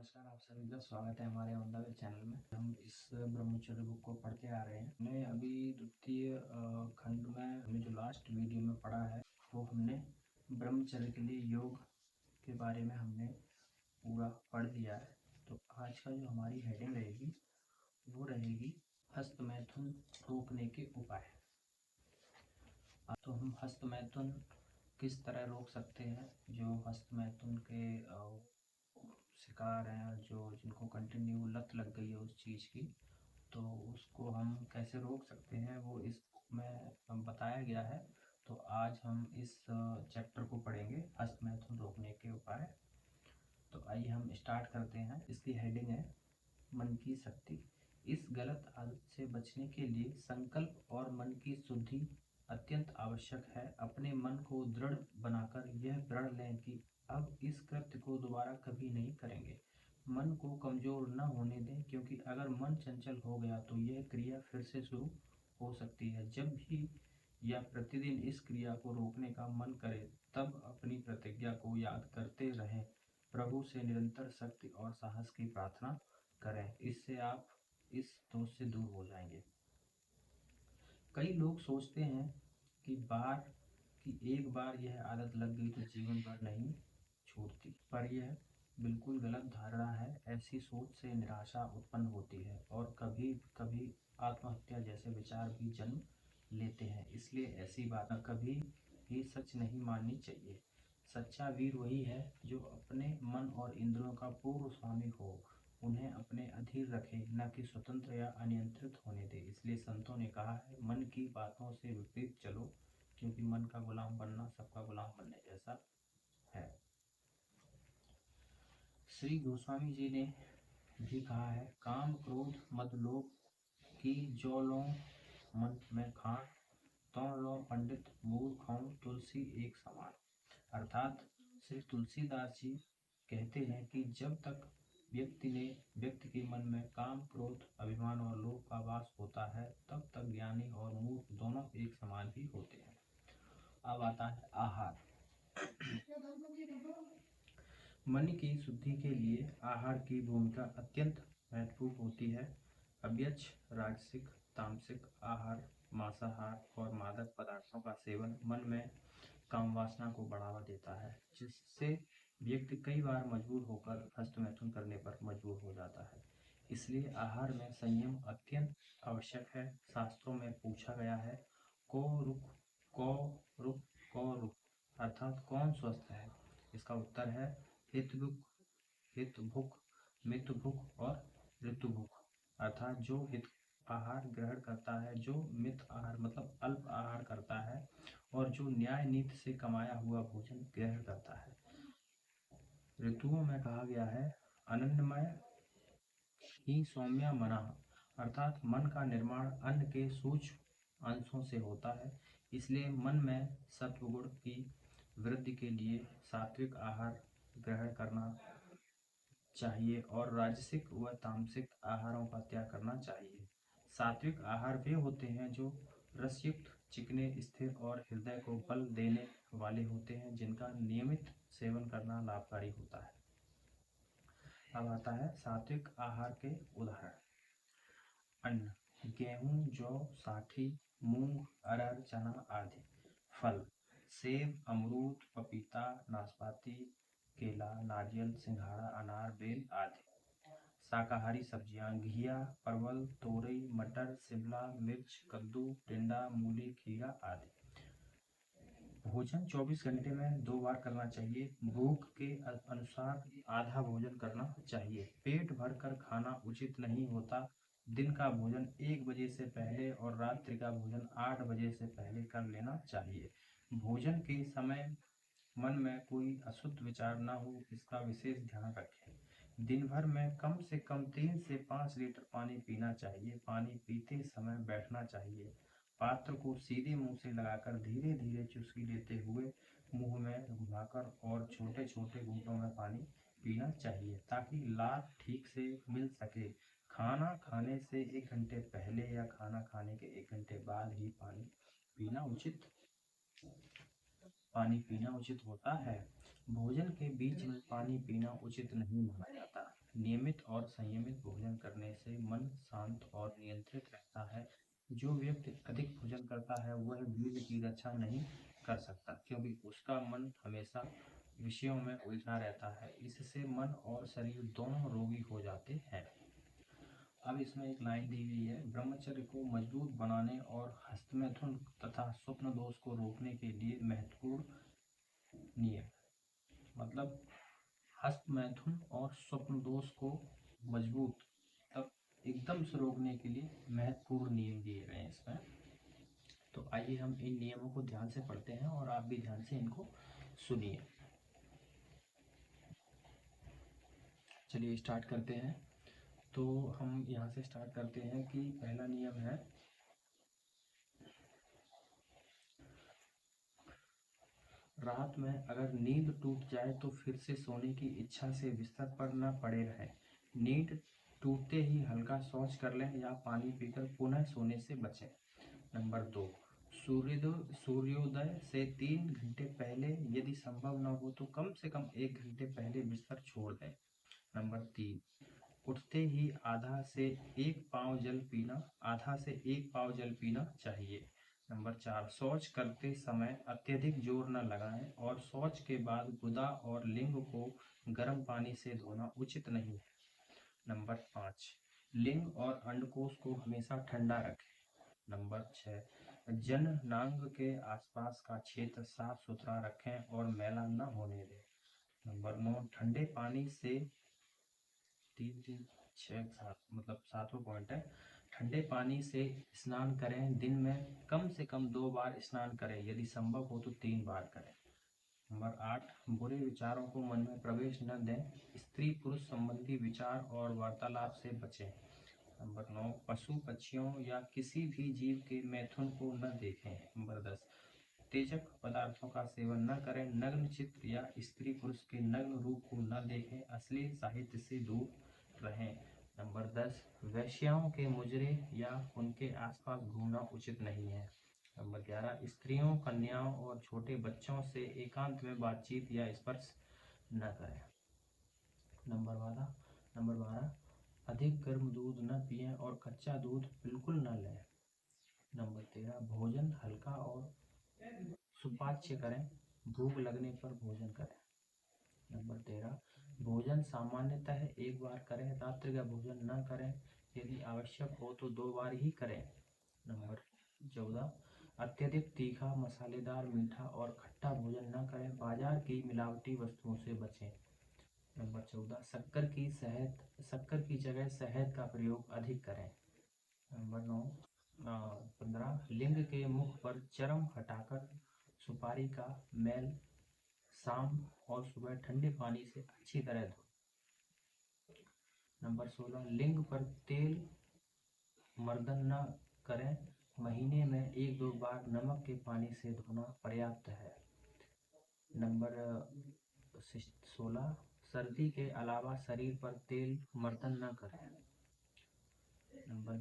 नमस्कार, आप सभी का स्वागत है हमारे ऑन द वे चैनल में। हम इस ब्रह्मचर्य बुक को पढ़ते आ रहे हैं। हमने अभी द्वितीय खंड में हमने जो लास्ट वीडियो में पढ़ा है वो हमने ब्रह्मचर्य के लिए योग के बारे में हमने पूरा पढ़ लिया है। तो आज का जो हमारी हेडिंग रहेगी वो रहेगी हस्तमैथुन रोकने के उपाय। तो हम हस्तमैथुन किस तरह रोक सकते हैं। जो हस्तमैथुन के शिकार हैं, जो जिनको कंटिन्यू लत लग गई है उस चीज़ की, तो उसको हम कैसे रोक सकते हैं वो इस बुक में बताया गया है। तो आज हम इस चैप्टर को पढ़ेंगे, हस्तमैथुन रोकने के उपाय। तो आइए हम स्टार्ट करते हैं। इसकी हेडिंग है मन की शक्ति। इस गलत आदत से बचने के लिए संकल्प और मन की शुद्धि अत्यंत आवश्यक है। अपने मन को दृढ़ बनाकर यह प्रण लें कि अब इस कृत्य को दोबारा कभी नहीं करेंगे। मन को कमजोर न होने दें, क्योंकि अगर मन चंचल हो गया तो यह क्रिया फिर से शुरू हो सकती है। जब भी या प्रतिदिन इस क्रिया को रोकने का मन करे तब अपनी प्रतिज्ञा को याद करते रहें। प्रभु से निरंतर शक्ति और साहस की प्रार्थना करें। इससे आप इस दोष से दूर हो जाएंगे। कई लोग सोचते हैं कि एक बार यह आदत लग गई तो जीवन भर नहीं छूटती, पर यह बिल्कुल गलत धारणा है। ऐसी सोच से निराशा उत्पन्न होती है और कभी कभी आत्महत्या जैसे विचार भी जन्म लेते हैं। इसलिए ऐसी बात कभी भी सच नहीं माननी चाहिए। सच्चा वीर वही है जो अपने मन और इंद्रियों का पूर्ण स्वामी हो, उन्हें अपने अधीन रखे, न कि स्वतंत्र या अनियंत्रित होने दे। इसलिए संतों ने कहा है, मन की बातों से विपरीत चलो, क्योंकि मन का गुलाम बनना सबका गुलाम बनने जैसा है। श्री गोस्वामी जी ने भी कहा है, काम क्रोध मद लोभ की जो लो मन में खान, तो लो पंडित मूर्खों तुलसी एक समान। अर्थात श्री तुलसीदास जी कहते हैं कि जब तक व्यक्ति के मन में काम क्रोध अभिमान और लोभ का वास होता है तब तक ज्ञानी और मूर्ख दोनों एक समान ही होते हैं। अब आता है आहार। मन की शुद्धि के लिए आहार की भूमिका अत्यंत महत्वपूर्ण होती है। अव्यक्ष राजसिक तामसिक आहार, मांसाहार और मादक पदार्थों का सेवन मन में काम वासना को बढ़ावा देता है, जिससे व्यक्ति कई बार मजबूर होकर हस्तमैथुन करने पर मजबूर हो जाता है। इसलिए आहार में संयम अत्यंत आवश्यक है। शास्त्रों में पूछा गया है, को रुक को रुक को रुक, अर्थात कौन स्वस्थ है। इसका उत्तर है हित भुख मित भुख और ऋतु भुख। अर्थात जो हित आहार ग्रहण करता है, जो मित आहार मतलब अल्प आहार करता है, और जो न्याय नीति से कमाया हुआ भोजन ग्रहण करता है। ऋतुओं में कहा गया है, अनन्नमय ही सौम्य मना, अर्थात मन का निर्माण अन्न के सूक्ष्म अंशों से होता है। इसलिए मन में सत्वगुण की वृद्धि के लिए सात्विक आहार ग्रहण करना चाहिए और राजसिक व तामसिक आहारों का त्याग करना चाहिए। सात्विक आहार वे होते हैं जो रसयुक्त, चिकने, स्थिर और हृदय को बल देने वाले होते हैं, जिनका नियमित सेवन करना लाभकारी होता है। अब आता है सात्विक आहार के उदाहरण। अन्न, गेहूं, जौ, साठी, मूंग, अरहर, चना आदि। फल, सेब, अमरूद, पपीता, नाशपाती, केला, नारियल, सिंघाड़ा, अनार, बेल आदि। शाकाहारी सब्जियां, घिया, परवल, तोरई, मटर, शिमला मिर्च, कद्दू, टिंडा, मूली, खीरा आदि। भोजन 24 घंटे में 2 बार करना चाहिए। भूख के अनुसार आधा भोजन करना चाहिए। पेट भरकर खाना उचित नहीं होता। दिन का भोजन 1 बजे से पहले और रात्रि का भोजन 8 बजे से पहले कर लेना चाहिए। भोजन के समय मन में कोई अशुद्ध विचार न हो, इसका विशेष ध्यान रखें। दिन भर में कम से कम 3 से 5 लीटर पानी पीना चाहिए। पानी पीते समय बैठना चाहिए। पात्र को सीधे मुंह से लगाकर धीरे धीरे चुस्की लेते हुए मुंह में घुमाकर और छोटे छोटे घूंटों में पानी पीना चाहिए, ताकि लार ठीक से मिल सके। खाना खाने से 1 घंटे पहले या खाना खाने के 1 घंटे बाद ही पानी पीना उचित होता है। भोजन के बीच में पानी पीना उचित नहीं माना जाता। नियमित और संयमित भोजन करने से मन शांत और नियंत्रित रहता है। जो व्यक्ति अधिक भोजन करता है वह वीर्य की रक्षा नहीं कर सकता, क्योंकि उसका मन हमेशा विषयों में उलझा रहता है। इससे मन और शरीर दोनों रोगी हो जाते हैं। अब इसमें एक लाइन दी गई है, ब्रह्मचर्य को मजबूत बनाने और हस्तमैथुन तथा स्वप्न दोष को रोकने के लिए महत्वपूर्ण नियम। मतलब हस्त मैथुन और स्वप्न दोष को मजबूत तब एकदम से रोकने के लिए महत्वपूर्ण नियम दिए गए हैं इसमें। तो आइए हम इन नियमों को ध्यान से पढ़ते हैं और आप भी ध्यान से इनको सुनिए। चलिए स्टार्ट करते हैं। तो हम यहाँ से स्टार्ट करते हैं कि पहला नियम है, रात में अगर नींद टूट जाए तो फिर से सोने की इच्छा से बिस्तर पर न पड़े रहें। नींद टूटते ही हल्का शौच कर लें या पानी पीकर पुनः सोने से बचें। नंबर 2, सूर्योदय से 3 घंटे पहले यदि संभव न हो तो कम से कम 1 घंटे पहले बिस्तर छोड़ दें। नंबर 3, उठते ही आधा से 1 पाव जल पीना चाहिए। नंबर 4, शौच करते समय अत्यधिक जोर न लगाएं और शौच के बाद गुदा और लिंग को गर्म पानी से धोना उचित नहीं है। नंबर 5, लिंग और अंडकोश को हमेशा ठंडा रखें। नंबर 6, जननांग के आसपास का क्षेत्र साफ सुथरा रखें और मैला न होने दें। नंबर 9, ठंडे पानी से 3 3 6 7 मतलब 7वां पॉइंट है, ठंडे पानी से स्नान करें। दिन में कम से कम 2 बार स्नान करें, यदि संभव हो तो 3 बार करें। नंबर 8, बुरे विचारों को मन में प्रवेश न दें। स्त्री पुरुष संबंधी विचार और वार्तालाप से बचें। नंबर 9, पशु पक्षियों या किसी भी जीव के मैथुन को न देखें। नंबर 10, तेजक पदार्थों का सेवन न करें। नग्न चित्र या स्त्री पुरुष के नग्न रूप को न देखें। अश्लील साहित्य से दूर रहें। नंबर 10, वेश्याओं के मुजरे या उनके आसपास घूमना उचित नहीं है। नंबर 11, स्त्रियों, कन्याओं और छोटे बच्चों से एकांत में बातचीत या स्पर्श न करें। नंबर 12, अधिक गर्म दूध न पिएं और कच्चा दूध बिल्कुल न लें। नंबर 13, भोजन हल्का और सुपाच्य करें। भूख लगने पर भोजन करें। नंबर 13, भोजन सामान्यतः 1 बार करें। रात्रि का भोजन न करें। यदि आवश्यक हो तो 2 बार ही करें। नंबर 14, अत्यधिक तीखा, मसालेदार, मीठा और खट्टा भोजन न करें। बाजार की मिलावटी वस्तुओं से बचें। नंबर 14, शक्कर की जगह शहद का प्रयोग अधिक करें। नंबर 15, लिंग के मुख पर चर्म हटाकर सुपारी का मैल शाम और सुबह ठंडे पानी से अच्छी तरह धोएं। नंबर 16, लिंग पर तेल मर्दन न करें। महीने में 1-2 बार नमक के पानी से धोना पर्याप्त है। नंबर 16, सर्दी के अलावा शरीर पर तेल मर्दन न करें। नंबर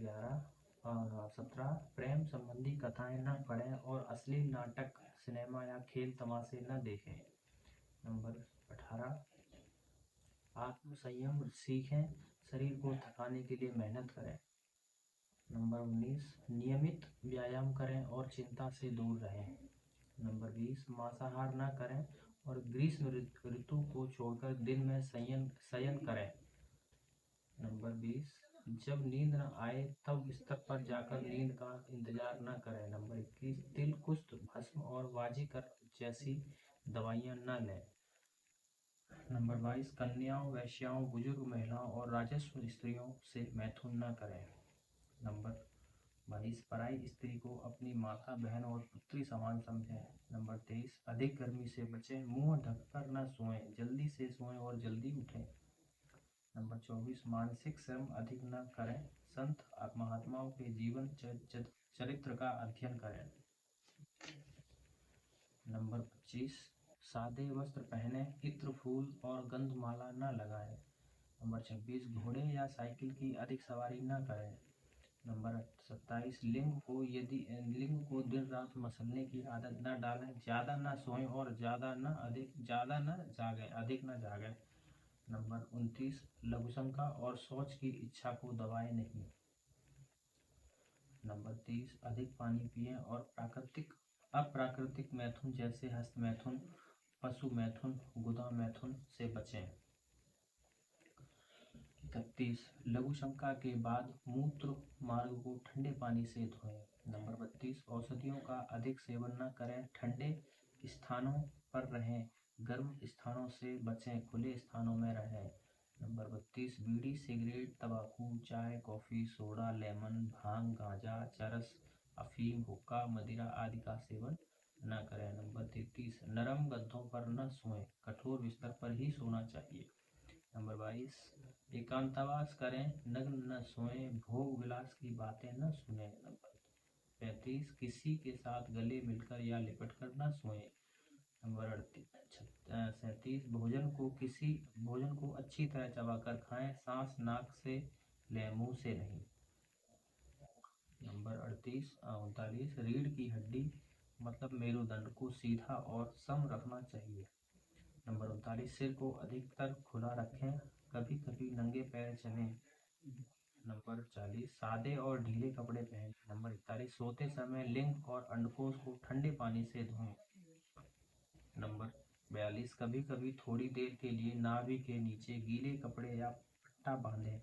17, प्रेम संबंधी कथाएं न पढ़ें और अश्लील नाटक, सिनेमा या खेल तमाशे न देखें। नंबर 18, आत्मसंयम सीखें, शरीर को थकाने के लिए मेहनत करें। नंबर 19, नियमित व्यायाम करें और चिंता से दूर रहें। नंबर 20, मांसाहार न करें और ग्रीष्म ऋतु को छोड़कर दिन में शयन करें। नंबर 20, जब नींद न आए तब बिस्तर पर जाकर नींद का इंतजार न करें। नंबर 21, तिल, कुष्ठ, भस्म और वाजीकर जैसी दवाइयाँ न लें। नंबर 22, कन्याओं, वैश्याओं, बुजुर्ग महिलाओं और राजस्व स्त्रियों से मैथुन न करें। नंबर 22, पराई स्त्री को अपनी माता, बहन और पुत्री समान समझें। नंबर 23, अधिक गर्मी से बचें। मुंह ढककर न सोएं, जल्दी से सोएं और जल्दी उठें। नंबर 24, मानसिक श्रम अधिक न करें। संत महात्माओं के जीवन चरित्र का अध्ययन करें। नंबर 25, सादे वस्त्र पहने, इत्र, फूल और गंधमाला न लगाएं। नंबर 26, घोड़े या साइकिल की अधिक सवारी न करें। नंबर 27, लिंग को दिन रात मसलने की आदत न डालें। ज़्यादा न सोएं और अधिक न जागें। नंबर 29, लघुशंका और शौच की इच्छा को दबाए नहीं। नंबर 30, अधिक पानी पिएं और अप्राकृतिक मैथुन जैसे हस्त मैथुन, पशु मैथुन, गुदा मैथुन से बचें। 31, लघुशंका के बाद मूत्र मार्ग को ठंडे पानी से धोएं। नंबर 32, औषधियों का अधिक सेवन न करें, ठंडे स्थानों पर रहें, गर्म स्थानों से बचें, खुले स्थानों में रहें। नंबर 32, बीड़ी, सिगरेट, तंबाकू, चाय, कॉफी, सोडा, लेमन, भांग, गांजा, चरस, अफीम, हुक्का, मदिरा आदि का सेवन न करें। नंबर 33, नरम गद्दों पर न सोएं, कठोर बिस्तर पर ही सोना चाहिए। नंबर 22, एकांतवास करें, नग्न न सोएं, भोग विलास की बातें न सुने। नंबर 35, किसी के साथ गले मिलकर या लिपट कर न सोएं। नंबर 37, भोजन को अच्छी तरह चबाकर खाएं, सांस नाक से लें, मुंह से नहीं। नंबर 39, रीढ़ की हड्डी मतलब मेरुदंड को सीधा और सम रखना चाहिए। नंबर 39, सिर को अधिकतर खुला रखें, कभी कभी नंगे पैर चलें। नंबर 40, सादे और ढीले कपड़े पहनें। नंबर 41, सोते समय लिंग और अंडकोश को ठंडे पानी से धोएं। नंबर 42, कभी कभी थोड़ी देर के लिए नाभि के नीचे गीले कपड़े या पट्टा बांधें।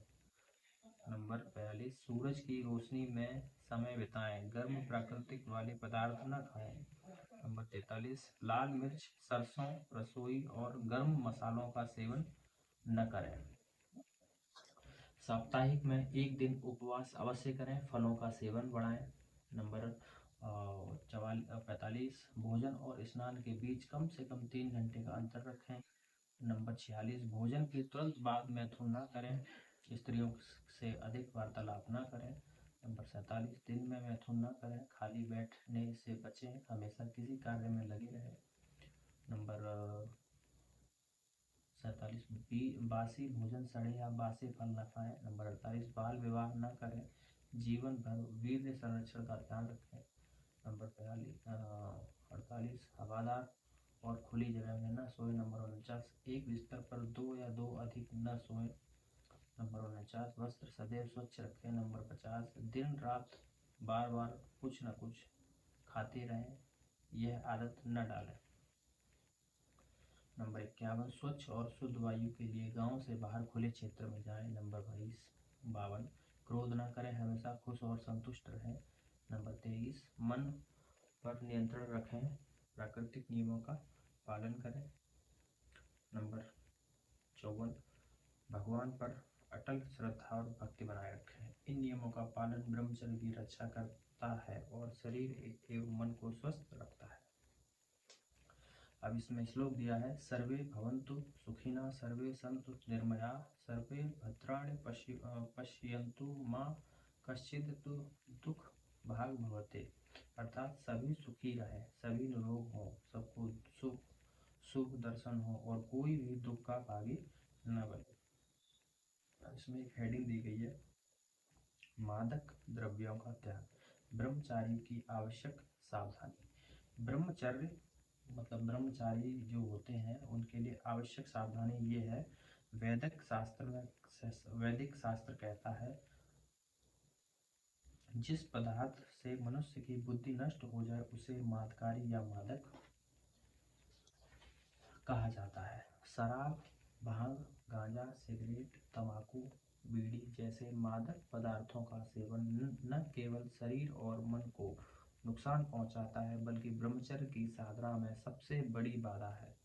नंबर 42, सूरज की रोशनी में समय बिताएं, गर्म प्राकृतिक वाले पदार्थ न खाएं। नंबर 43, लाल मिर्च, सरसों, रसोई और गर्म मसालों का सेवन न करें। साप्ताहिक में एक दिन उपवास अवश्य करें, फलों का सेवन बढ़ाएं। नंबर 45, भोजन और स्नान के बीच कम से कम 3 घंटे का अंतर रखें। नंबर 46, भोजन के तुरंत बाद मैथुन न करें, स्त्रियों से अधिक वार्तालाप न करें। नंबर 47, दिन में मैथुन न करें, खाली बैठने से बचें, हमेशा किसी कार्य में लगे रहें। नंबर 47, बासी भोजन, सड़े या बासी फल न खाएं। नंबर 48, बाल विवाह न करें, जीवन भर वीर्य संरक्षण का ध्यान रखें। नंबर 48, हवादार और खुली जगह में न सोए। नंबर 49, एक बिस्तर पर 2 या 2 अधिक न सोएं। नंबर 49, वस्त्र सदैव स्वच्छ रखें। नंबर 50, दिन रात बार बार कुछ न कुछ खाते रहें, यह आदत न डालें। नंबर 51, स्वच्छ और शुद्ध वायु के लिए गांव से बाहर खुले क्षेत्र में जाएं। नंबर 52, क्रोध न करें, हमेशा खुश और संतुष्ट रहें। नंबर 23, मन पर नियंत्रण रखें, प्राकृतिक नियमों का पालन करें। नंबर 54, भगवान पर अटल श्रद्धा और भक्ति बनाए रखें। इन नियमों का पालन ब्रह्मचर्य की रक्षा करता है और शरीर एवं मन को स्वस्थ रखता है। अब इसमें श्लोक दिया है, सर्वे भवन्तु सुखिनः, सर्वे सन्तु निर्मयाः, सर्वे भद्राणि पश्यन्तु मा कश्चित् दुख भाग भवते। अर्थात सभी सुखी रहें, सभी निरोग हों, सबको शुभ दर्शन हो और कोई भी दुख का भागी न बने। इसमें एक हेडिंग दी गई है, मादक द्रव्यों का त्याग, ब्रह्मचारी की आवश्यक सावधानी। ब्रह्मचर्य मतलब ब्रह्मचारी जो होते हैं उनके लिए आवश्यक सावधानी ये है, वैदिक शास्त्र कहता है, जिस पदार्थ से मनुष्य की बुद्धि नष्ट हो जाए उसे मादकारी या मादक कहा जाता है। शराब, भांग, गांजा, सिगरेट, तंबाकू, बीड़ी जैसे मादक पदार्थों का सेवन न केवल शरीर और मन को नुकसान पहुंचाता है बल्कि ब्रह्मचर्य की साधना में सबसे बड़ी बाधा है।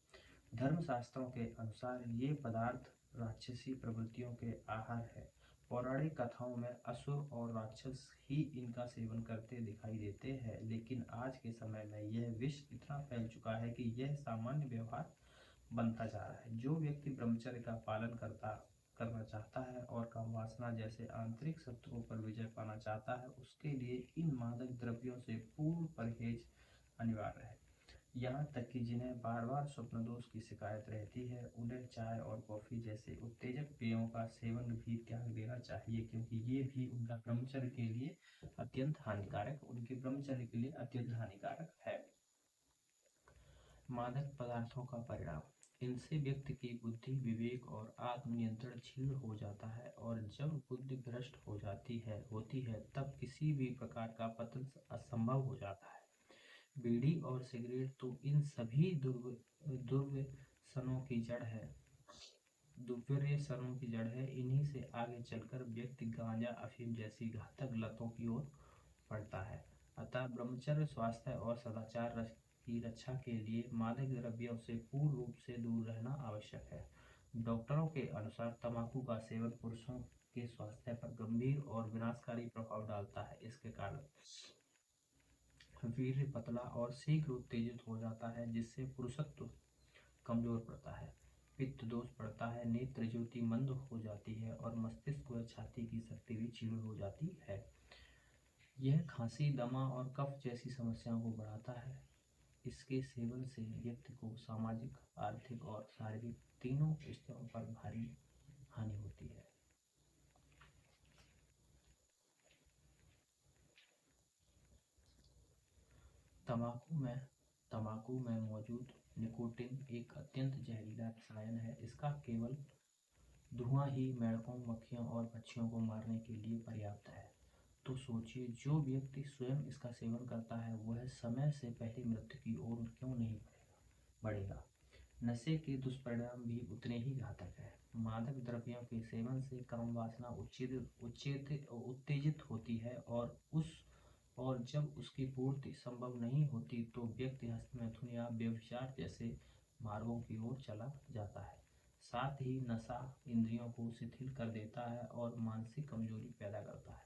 धर्मशास्त्रों के अनुसार ये पदार्थ राक्षसी प्रवृत्तियों के आहार है। पौराणिक कथाओं में असुर और राक्षस ही इनका सेवन करते दिखाई देते हैं, लेकिन आज के समय में यह विष इतना फैल चुका है कि यह सामान्य व्यवहार बनता जा रहा है। जो व्यक्ति ब्रह्मचर्य का पालन करना चाहता है और काम वासना जैसे आंतरिक शत्रुओं पर विजय पाना चाहता है, उसके लिए इन मादक द्रव्यों से पूर्ण परहेज अनिवार्य है। यहाँ तक कि जिन्हें बार बार स्वप्न दोष की शिकायत रहती है, उन्हें चाय और कॉफी जैसे उत्तेजक पेयों का सेवन भी त्याग देना चाहिए, क्योंकि ये भी उनका ब्रह्मचर्य के लिए अत्यंत हानिकारक है। मादक पदार्थों का परिणाम, इनसे व्यक्ति की बुद्धि, विवेक और आत्मनियंत्रण क्षीण हो जाता है, और जब बुद्धि भ्रष्ट हो जाती है होती है तब किसी भी प्रकार का पतन असंभव हो जाता है। बीड़ी और सिगरेट तो इन सभी दुर्व्यसनों की जड़ है दुर्व्यसनों की जड़ है। इन्हीं से आगे चलकर व्यक्ति गांजा, अफीम जैसी घातक लतों की ओर बढ़ता है। अतः ब्रह्मचर्य, स्वास्थ्य और सदाचार की रक्षा के लिए मादक द्रव्यों से पूर्ण रूप से दूर रहना आवश्यक है। डॉक्टरों के अनुसार तंबाकू का सेवन पुरुषों के स्वास्थ्य पर गंभीर और विनाशकारी प्रभाव डालता है। इसके कारण वीर्य पतला और शीघ्र उत्तेजित हो जाता है, जिससे पुरुषत्व कमजोर पड़ता है, पित्त दोष बढ़ता है, नेत्र ज्योति मंद हो जाती है और मस्तिष्क व छाती की शक्ति भी क्षीण हो जाती है। यह खांसी, दमा और कफ जैसी समस्याओं को बढ़ाता है। इसके सेवन से व्यक्ति को सामाजिक, आर्थिक और शारीरिक तीनों स्तरों पर भारी हानि होती है। तंबाकू में मौजूद निकोटीन एक अत्यंत जहरीला रसायन है। इसका केवल धुआं ही मेंढकों, मक्खियों और पक्षियों को मारने के लिए पर्याप्त है। तो सोचिए, जो व्यक्ति स्वयं इसका सेवन करता है वह समय से पहले मृत्यु की ओर क्यों नहीं बढ़ेगा। नशे के दुष्परिणाम भी उतने ही घातक है। मादक द्रव्यों के सेवन से काम वासना उत्तेजित होती है, और जब उसकी पूर्ति संभव नहीं होती तो व्यक्ति हस्तमैथुन या व्यभिचार जैसे मार्गों की ओर चला जाता है। साथ ही नशा इंद्रियों को शिथिल कर देता है और मानसिक कमजोरी पैदा करता है।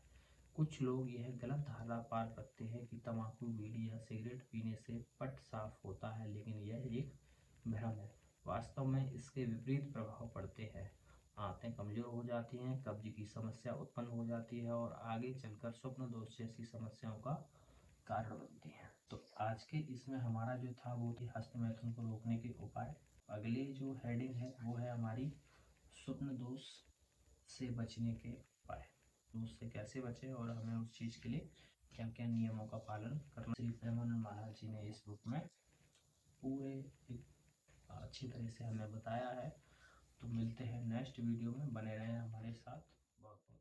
कुछ लोग यह गलत धारणा पाल रखते हैं कि तंबाकू, बीड़ी या सिगरेट पीने से पट साफ होता है, लेकिन यह एक भ्रम है। वास्तव में इसके विपरीत प्रभाव पड़ते हैं। आंतें कमजोर हो जाती हैं, कब्ज की समस्या उत्पन्न हो जाती है और आगे चलकर स्वप्न दोष जैसी समस्याओं का कारण बनती है। तो आज के इसमें हमारा जो था वो थी हस्तमैथुन को रोकने के उपाय। अगली जो हेडिंग है वो है हमारी स्वप्न दोष से बचने के उपाय। दोष से कैसे बचे और हमें उस चीज के लिए क्या क्या नियमों का पालन करना। श्री प्रेमानंद महाराज जी ने इस बुक में पूरे अच्छी तरह से हमें बताया है। तो मिलते हैं नेक्स्ट वीडियो में, बने रहें हमारे साथ। बहुत बहुत